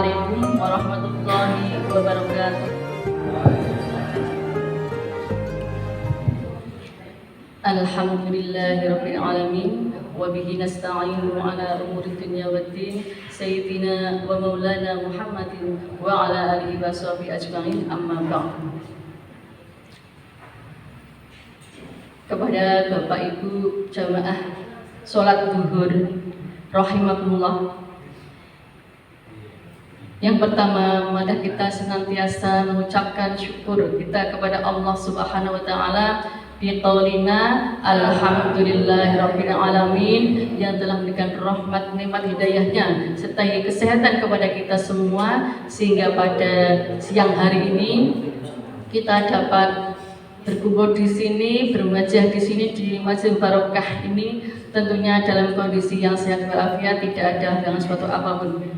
Assalamualaikum warahmatullahi wabarakatuh. Alhamdulillahirabbil alamin wa bihi nasta'inu ala umuri dunya waddin sayyidina wa maulana Muhammadin wa ala alihi wa sahbihi ajma'in amma ba'd. Kepada Bapak Ibu jamaah salat zuhur rahimakumullah. Yang pertama, mari kita senantiasa mengucapkan syukur kita kepada Allah Subhanahu wa taala bi qaulina alhamdulillahirabbil alamin yang telah memberikan rahmat nikmat hidayahnya serta kesehatan kepada kita semua sehingga pada siang hari ini kita dapat berkumpul di sini, bermajah di sini di Masjid Barokah ini tentunya dalam kondisi yang sehat walafiat, tidak ada dengan suatu apapun.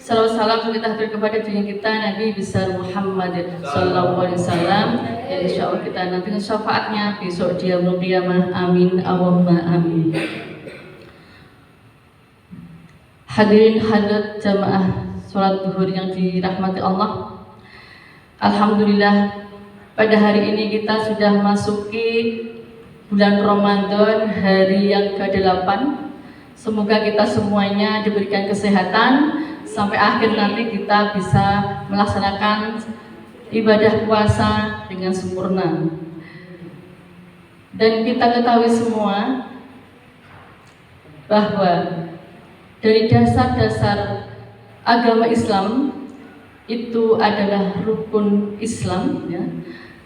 Salawat salam kita hadir kepada junjungan kita Nabi besar Muhammad sallallahu alaihi wasallam yang insyaallah kita nanti syafaatnya besok di yaumul qiyamah. Amin Allahumma amin. Hadirin hadirat jamaah salat zuhur yang dirahmati Allah. Alhamdulillah pada hari ini kita sudah masuki bulan Ramadan, hari yang ke-8. Semoga kita semuanya diberikan kesehatan sampai akhir nanti kita bisa melaksanakan ibadah puasa dengan sempurna. Dan kita ketahui semua bahwa dari dasar-dasar agama Islam itu adalah rukun Islam, ya.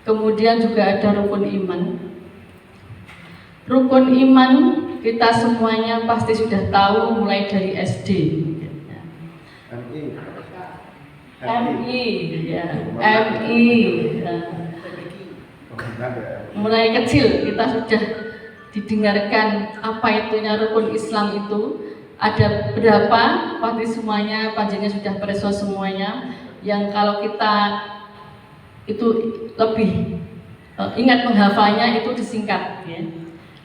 Kemudian juga ada rukun iman. Rukun iman kita semuanya pasti sudah tahu mulai dari SD. MI, ya, MI. Mulai kecil kita sudah didengarkan apa itunya rukun Islam itu. Ada berapa? Pasti semuanya panjangnya sudah preso semuanya. Yang kalau kita itu lebih ingat menghafalnya itu disingkat, ya.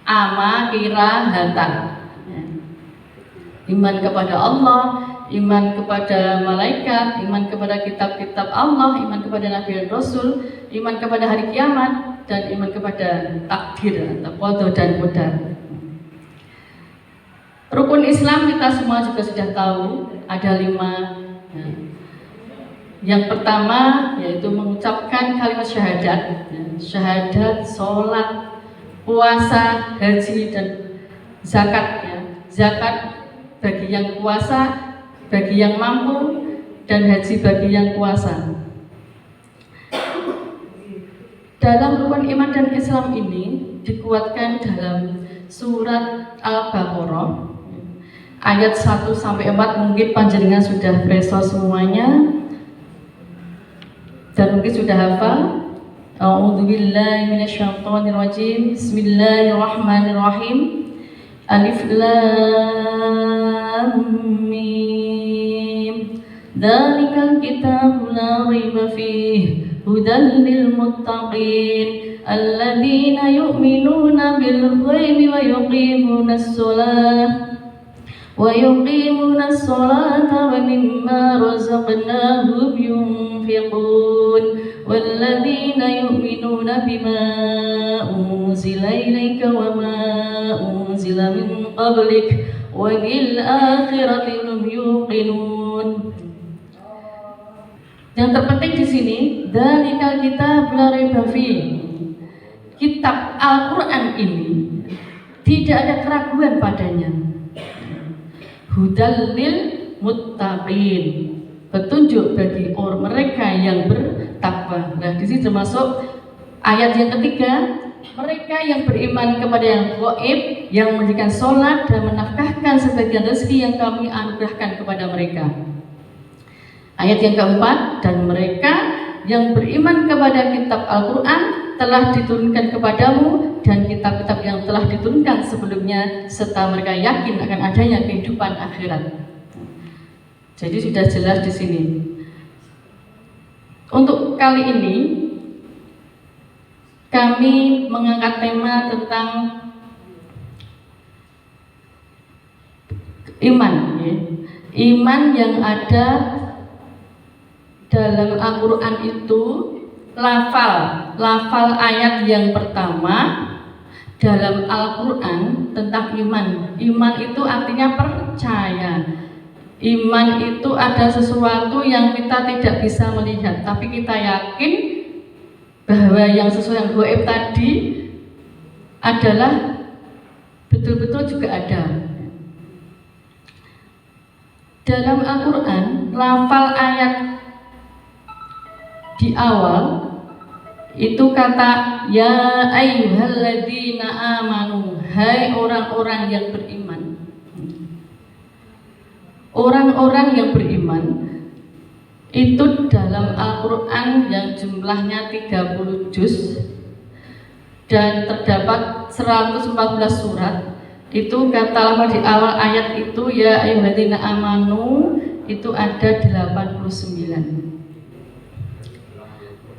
Ama, kira, hata. Ya. Iman kepada Allah, iman kepada malaikat, iman kepada kitab-kitab Allah, iman kepada Nabi dan Rasul, iman kepada hari kiamat, dan iman kepada takdir atau qada dan qadar. Rukun Islam kita semua juga sudah tahu ada 5. Ya. Yang pertama yaitu mengucapkan kalimat syahadat, ya. Syahadat, sholat, puasa, haji, dan zakat, ya. Zakat bagi yang puasa, bagi yang mampu, dan haji bagi yang puasa. Dalam rukun iman dan Islam ini dikuatkan dalam surat Al-Baqarah ayat 1-4, mungkin panjenengan sudah preso semuanya dan mungkin sudah hafal. A'udzubillahi minasyaitonirrajim. Bismillahirrahmanirrahim. Alif lam mim. Dzalikal kitabu la raiba fihi hudan lil muttaqin alladzina yu'minuna bil ghaibi wa yuqimunas salata wa mimma razaqnahum yunfiqun walladzina yu'minuna bima unzila ilayka wa ma unzila min qablik wa bil akhirati hum yuqinun. Yang terpenting di sini, dzalikal kitab la raiba fihi. Kitab Al-Qur'an ini tidak ada keraguan padanya. Hudal lil muttaqin, petunjuk bagi orang mereka yang bertakwa. Nah, di sini termasuk ayat yang ketiga, mereka yang beriman kepada yang gaib, yang mendirikan sholat dan menafkahkan sebagian rezeki yang kami anugerahkan kepada mereka. Ayat yang keempat, dan mereka yang beriman kepada kitab Al-Quran telah diturunkan kepadamu dan kitab-kitab yang telah diturunkan sebelumnya serta mereka yakin akan adanya kehidupan akhirat. Jadi sudah jelas di sini. Untuk kali ini kami mengangkat tema tentang iman, ya. Iman yang ada dalam Al-Quran itu lafal ayat yang pertama dalam Al-Quran tentang iman. Iman itu artinya percaya. Iman itu ada sesuatu yang kita tidak bisa melihat, tapi kita yakin bahwa yang sesuatu yang gaib tadi adalah betul-betul juga ada. Dalam Al-Quran, lafal ayat di awal itu kata ya ayyuhalladzina amanu, hai orang-orang yang beriman. Orang-orang yang beriman itu dalam Al-Quran yang jumlahnya 30 juz dan terdapat 114 surat. Itu kata lafal di awal ayat itu ya ayyuhalladzina amanu itu ada 89.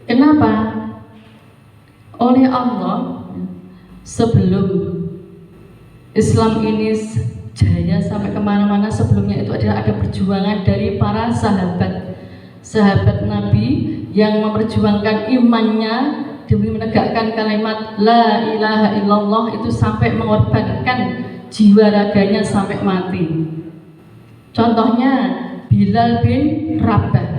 Kenapa? Oleh Allah, sebelum Islam ini jaya sampai kemana-mana, sebelumnya itu adalah ada perjuangan dari para sahabat Nabi yang memperjuangkan imannya demi menegakkan kalimat la ilaha illallah, itu sampai mengorbankan jiwa raganya sampai mati. Contohnya Bilal bin Rabah.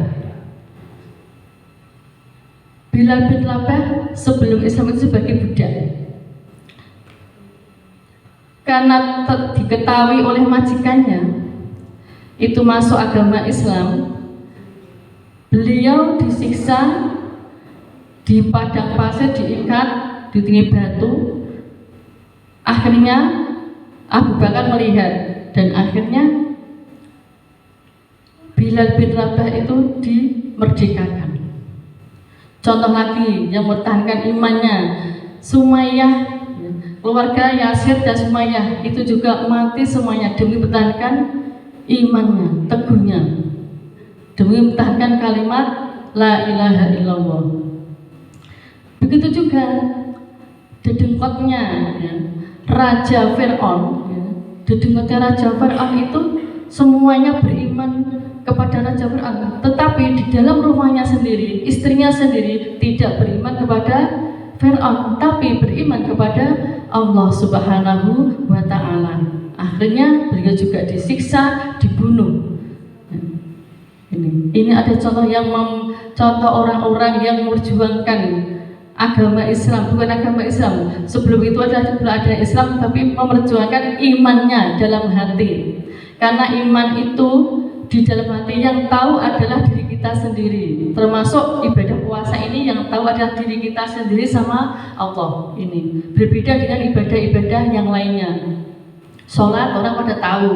Bilal bin Rabah sebelum Islam itu sebagai budak. Karena diketahui oleh majikannya itu masuk agama Islam, beliau disiksa di padang pasir, diikat di tinggi batu. Akhirnya Abu Bakar melihat dan akhirnya Bilal bin Rabah itu dimerdekakan. Contoh lagi yang mempertahankan imannya, Sumayyah, keluarga Yasir dan Sumayyah itu juga mati semuanya demi mempertahankan imannya, teguhnya, demi mempertahankan kalimat la ilaha illallah. Begitu juga dedengkotnya Raja Fir'aun, dedengkotnya Raja Fir'aun itu semuanya beriman kepada Raja Fir'aun, tetapi di dalam rumahnya sendiri, istrinya sendiri tidak beriman kepada Fir'aun, tapi beriman kepada Allah Subhanahu wa Ta'ala. Akhirnya beliau juga disiksa, dibunuh. Ini ada contoh contoh orang-orang yang memperjuangkan agama Islam, bukan agama Islam. Sebelum itu belum ada Islam, tapi memperjuangkan imannya dalam hati. Karena iman itu di dalam hati yang tahu adalah diri kita sendiri. Termasuk ibadah puasa ini yang tahu adalah diri kita sendiri sama Allah. Ini berbeda dengan ibadah-ibadah yang lainnya. Sholat orang pada tahu,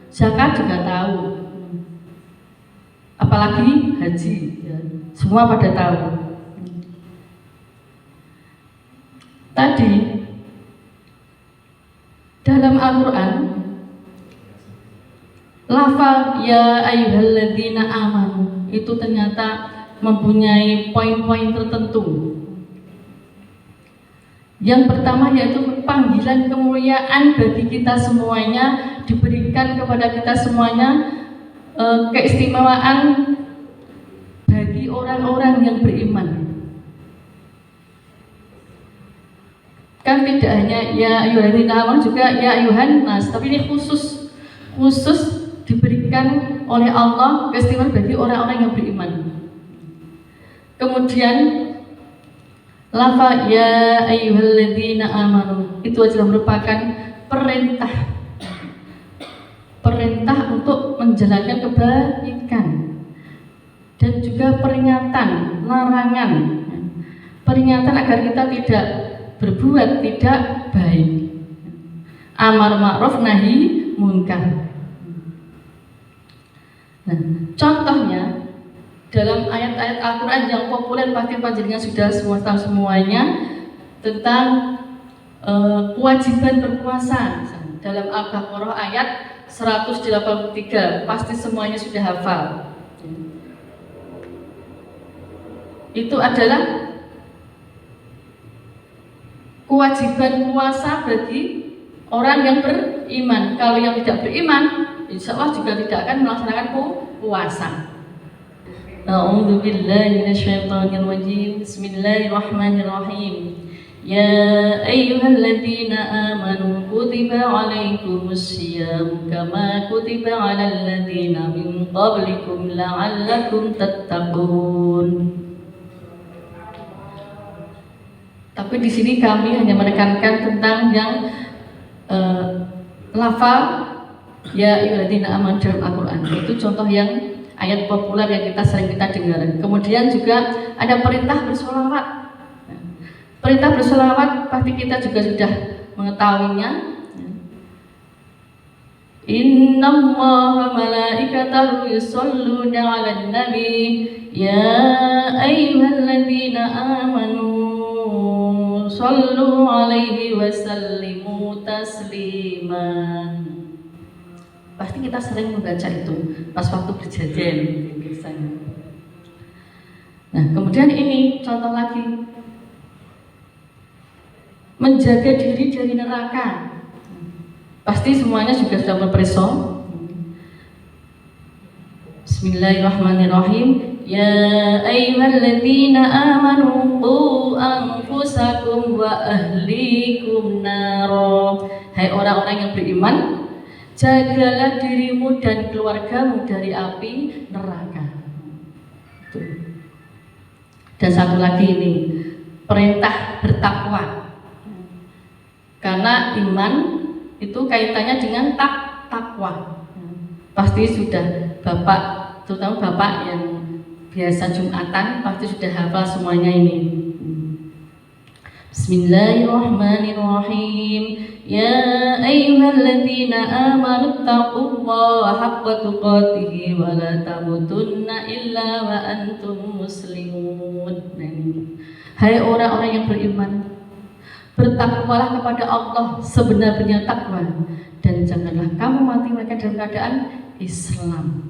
zakat juga tahu, apalagi haji, semua pada tahu. Tadi dalam Al-Quran lafal ya ayyuhalladzina amanu itu ternyata mempunyai poin-poin tertentu. Yang pertama yaitu panggilan kemuliaan bagi kita semuanya, diberikan kepada kita semuanya, keistimewaan bagi orang-orang yang beriman. Kan tidak hanya ya ayyuhalladzina amanu, juga ya ayyuhan nas, tapi ini khusus diberikan oleh Allah keistimewaan bagi orang-orang yang beriman. Kemudian lafaz ya ayyuhalladzina amanu itu adalah merupakan perintah untuk menjalankan kebaikan dan juga peringatan, larangan, peringatan agar kita tidak berbuat tidak baik, amar ma'ruf nahi munkar. Nah, contohnya dalam ayat-ayat Al-Quran yang populer pasti panjenengan sudah semua tahu semuanya tentang kewajiban berpuasa. Dalam Al-Baqarah ayat 183 pasti semuanya sudah hafal. Itu adalah kewajiban puasa bagi orang yang beriman. Kalau yang tidak beriman, insya Allah juga tidak akan melaksanakan puasa. A'udzu billahi minasyaitonir rajim. Bismillahirrahmanirrahim. Ya ayyuhalladzina amanu kutiba 'alaikumus syiyam kama kutiba 'alal ladzina min qablikum la'allakum tattaqun. Tapi di sini kami hanya menekankan tentang yang lafal ya ayyuhalladzina amanu dalam Al-Qur'an. Itu contoh yang ayat populer yang sering kita dengar. Kemudian juga ada perintah bersolawat. Perintah bersolawat pasti kita juga sudah mengetahuinya. Innallaha malaikatahu yusholluna 'alan nabi ya ayyuhalladzina amanu shollu 'alaihi wa sallimu taslima. Pasti kita sering membaca itu pas waktu berjajan biasanya. Nah, kemudian ini contoh lagi, menjaga diri dari neraka. Pasti semuanya juga sudah berperso. Bismillahirrahmanirrahim. Ya ayyuhalladzina amanu qu anfusakum wa ahlikum naro. Hai orang-orang yang beriman, jagalah dirimu dan keluargamu dari api neraka. Dan satu lagi ini, perintah bertakwa. Karena iman itu kaitannya dengan takwa. Pasti sudah Bapak, terutama Bapak yang biasa Jumatan, pasti sudah hafal semuanya ini. Bismillahirrahmanirrahim. Ya ayyuhalladzina amanu taqullaha haqqa tuqatih wa la tamutunna illa wa antum muslimun. Hai orang-orang yang beriman, bertakwalah kepada Allah sebenar-benarnya takwa, dan janganlah kamu mati mereka dalam keadaan Islam.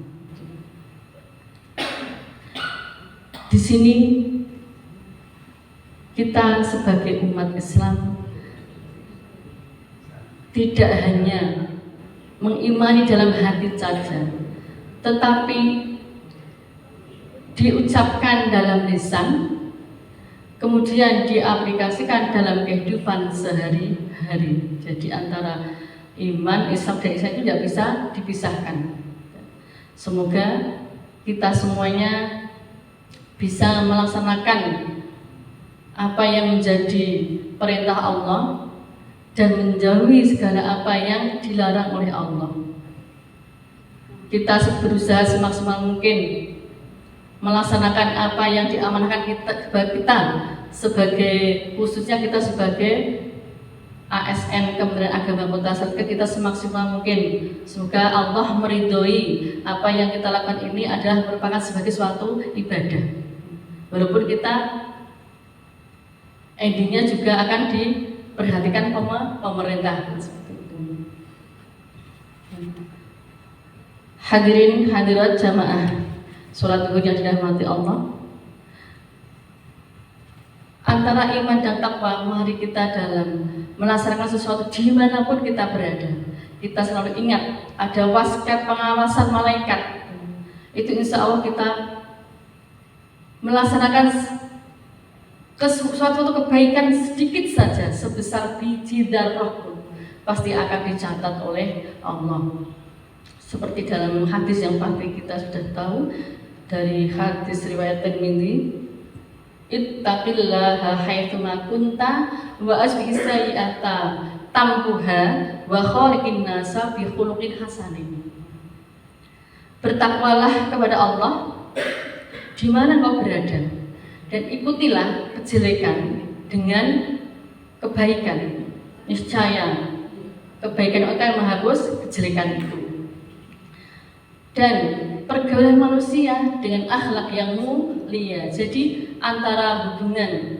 Di sini kita sebagai umat Islam tidak hanya mengimani dalam hati saja, tetapi diucapkan dalam lisan, kemudian diaplikasikan dalam kehidupan sehari-hari. Jadi antara iman, Islam dan Islam itu tidak bisa dipisahkan. Semoga kita semuanya bisa melaksanakan apa yang menjadi perintah Allah dan menjauhi segala apa yang dilarang oleh Allah. Kita berusaha semaksimal mungkin melaksanakan apa yang diamanahkan kita sebagai, khususnya kita sebagai ASN Kementerian Agama Kota Salatiga, kita semaksimal mungkin. Semoga Allah meridhoi apa yang kita lakukan ini adalah merupakan sebagai suatu ibadah. Walaupun kita endingnya juga akan diperhatikan pemerintah. Hadirin hadirat jamaah sholat zuhur yang dirahmati Allah. Antara iman dan takwa, mari kita dalam melaksanakan sesuatu dimanapun kita berada, kita selalu ingat ada waskat pengawasan malaikat. Itu insya Allah kita melaksanakan suatu kebaikan sedikit saja, sebesar biji darah pun pasti akan dicatat oleh Allah. Seperti dalam hadis yang pasti kita sudah tahu, dari hadis riwayat Tirmidzi, ittaqillaha haitsuma kunta wa asbi sayyi'ata tamkuha wa khaliqin nasa bi khuluqin hasanin. Bertakwalah kepada Allah di mana kau berada, dan ikutilah kejelekan dengan kebaikan. Niscaya kebaikan akan menghapus kejelekan itu. Dan pergaulan manusia dengan akhlak yang mulia. Jadi antara hubungan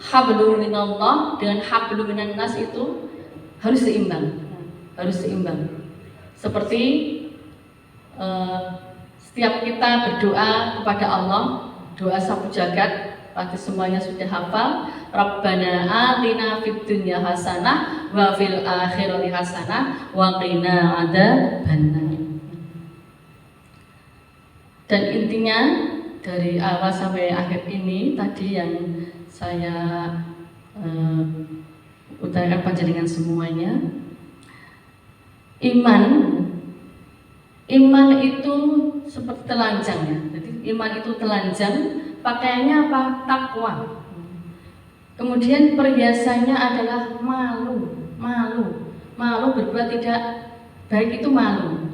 hablum minallah dengan hablum minan nas itu harus seimbang. Seperti setiap kita berdoa kepada Allah, doa sapu jagat, pasti semuanya sudah hafal. Rabbana atina fid dunya hasanah wa fil akhirati hasanah wa qina adzabannar. Dan intinya dari awal sampai akhir ini tadi yang saya utarakan panjenengan semuanya, iman itu seperti telanjang ya. Jadi iman itu telanjang, pakaiannya apa? Takwa. Kemudian perhiasannya adalah malu berbuat tidak baik itu malu.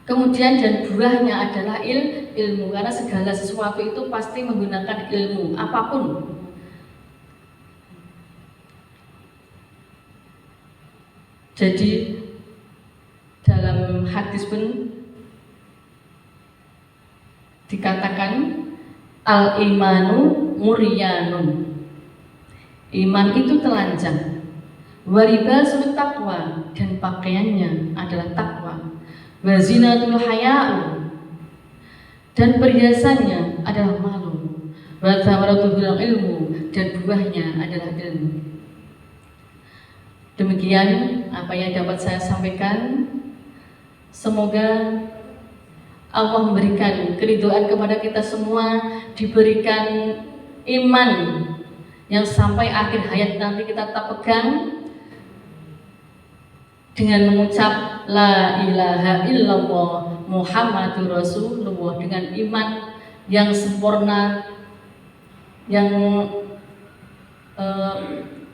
Kemudian dan buahnya adalah ilmu, karena segala sesuatu itu pasti menggunakan ilmu apapun. Jadi dalam hadis pun dikatakan al-imanu muryanun, iman itu telanjang, walibasul taqwa, dan pakaiannya adalah takwa, wazinatul haya'u, dan perhiasannya adalah malu, wa thamaratul ilmu, dan buahnya adalah ilmu. Demikian apa yang dapat saya sampaikan. Semoga Allah memberikan keridhaan kepada kita semua, diberikan iman yang sampai akhir hayat nanti kita tetap pegang dengan mengucap la ilaha illallah Muhammadur Rasulullah, dengan iman yang sempurna, yang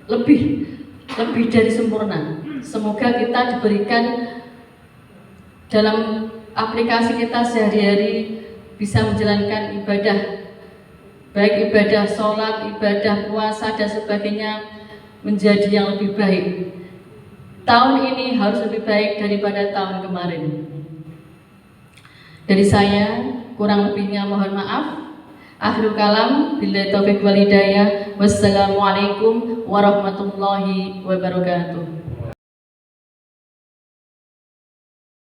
lebih dari sempurna. Semoga kita diberikan dalam aplikasi kita sehari-hari bisa menjalankan ibadah, baik ibadah sholat, ibadah puasa dan sebagainya, menjadi yang lebih baik. Tahun ini harus lebih baik daripada tahun kemarin. Dari saya kurang lebihnya mohon maaf. Akhirul kalam, billahi taufiq wal hidayah. Wassalamualaikum warahmatullahi wabarakatuh.